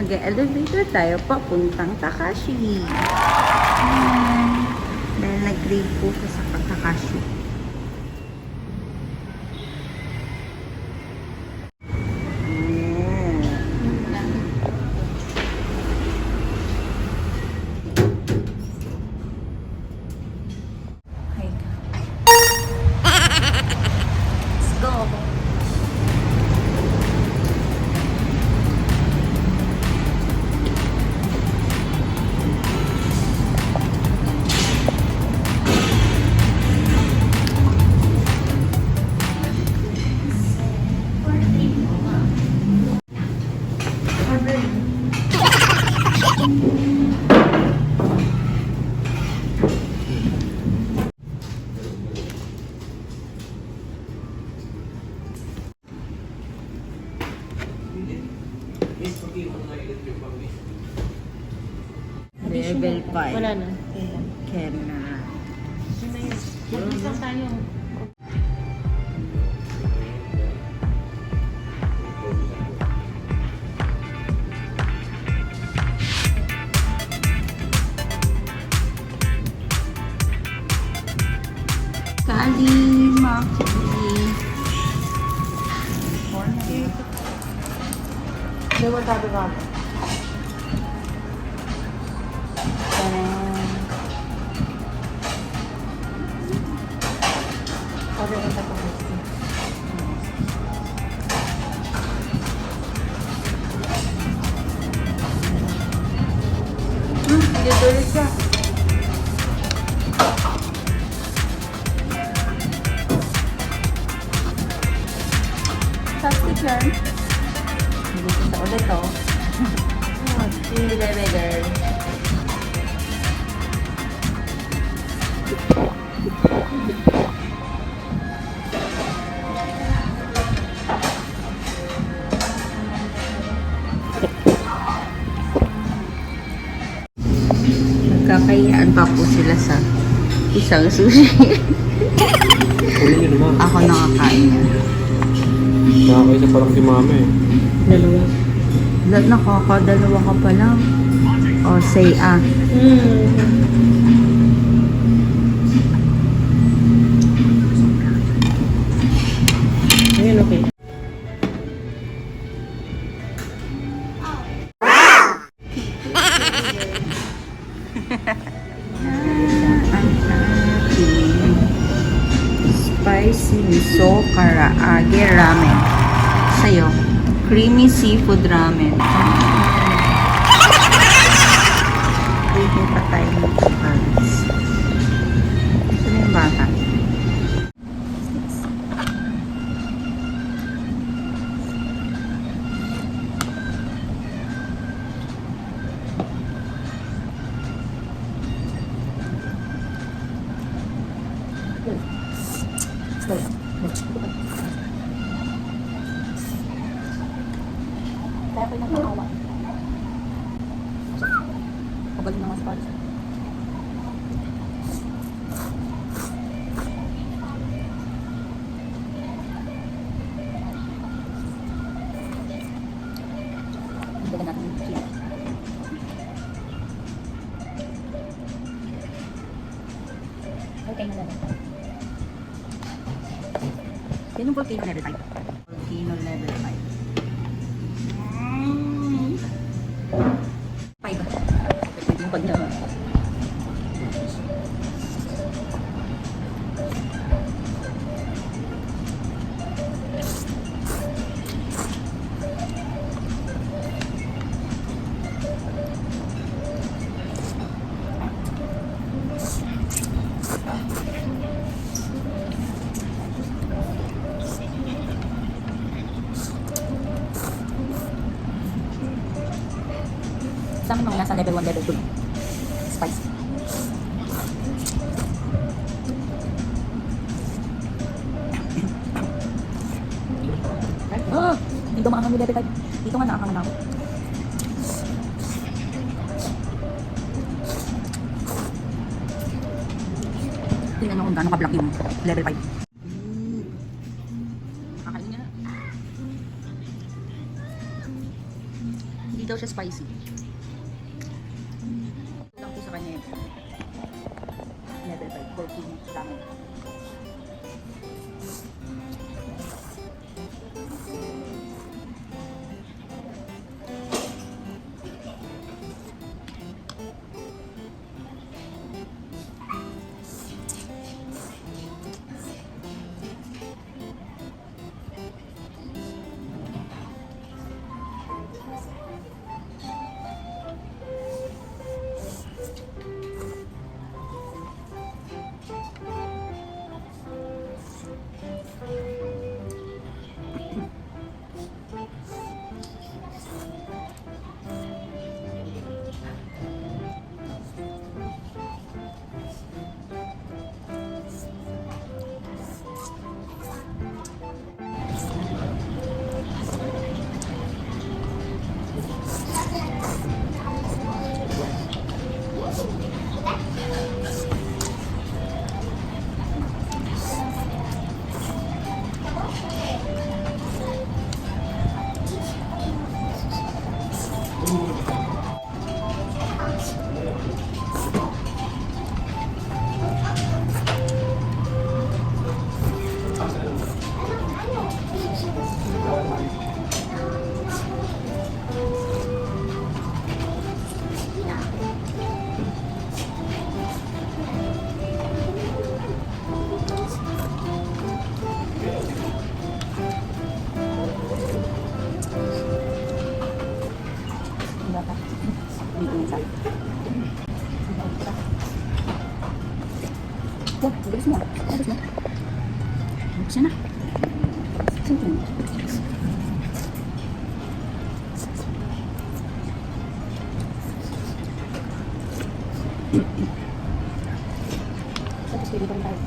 mag-elevator tayo papuntang Takashi. Ayan. Dahil nag-grade po siya sa Takashi. Level 5. Wala na. Ken na. Mag-isa tayo. Kali, Maki. Hindi mo tabi ka. Sabi ko sa pangisi. Dito rin siya. Plastic yarn. Hindi kita ulit oh. Hindi better. Nagkakayaan pa po sila sa isang sushi. Kunin nyo naman. Ako nakakain yan. Nakakaisa pa lang si mama eh. Dalawa. Nakakadalawa ka pa lang. O, say ah. Ayun, okay. Spicy miso karaage ramen. Sa'yo, creamy seafood ramen. Waiting pa tayo ng pants. Ito na yung bata. Kaya ko nagkakawa. Kabalik na mga spots. Dagdagan natin yung cheese. Okay na lang. Yan yung volcano level 5. Volcano level 5. 5. Pwede yung pag naman. Sa akin mga nasa level 1, level 2. Spice. Ah! Dito maangang yung level 5. Dito nga nakakangan ako. Tingnan nyo kung gaano ka-block yung level 5. Kakain niya na. Dito daw siya spicy. Lang po sa kanya yun. Level 5, working ramen. Dito yung side. Wag, bilis mo. Bilis mo. Buksan na. Simple. Tapos pili pa rin tayo.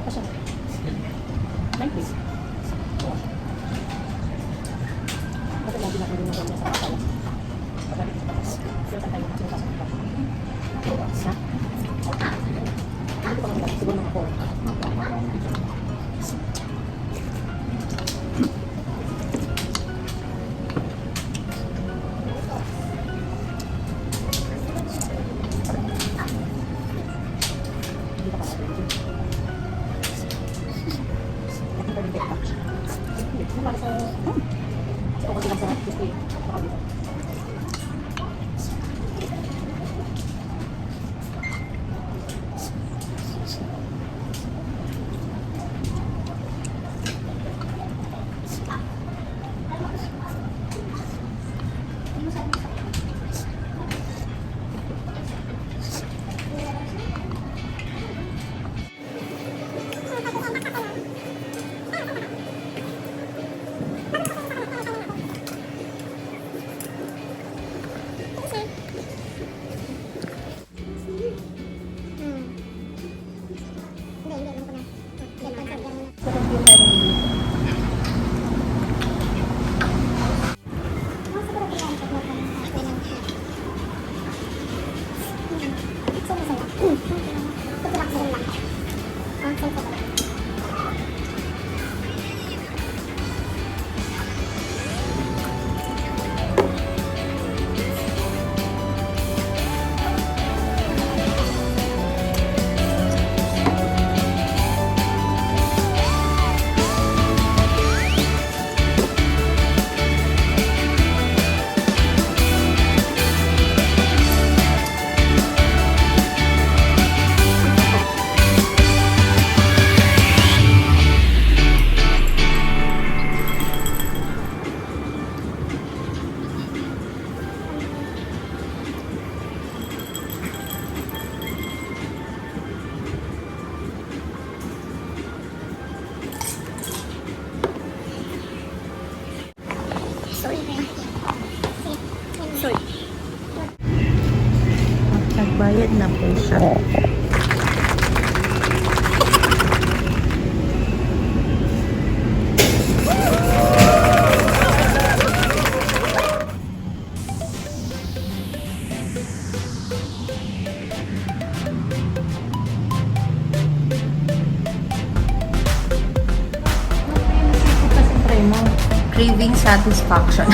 Pasok. Like this. Bakit lagi na kami nung sa kasal? Silakan tayo sa kasal. Ha? Ano pa kami? Siguro ng ako. Nagbayad na po siya. craving satisfaction.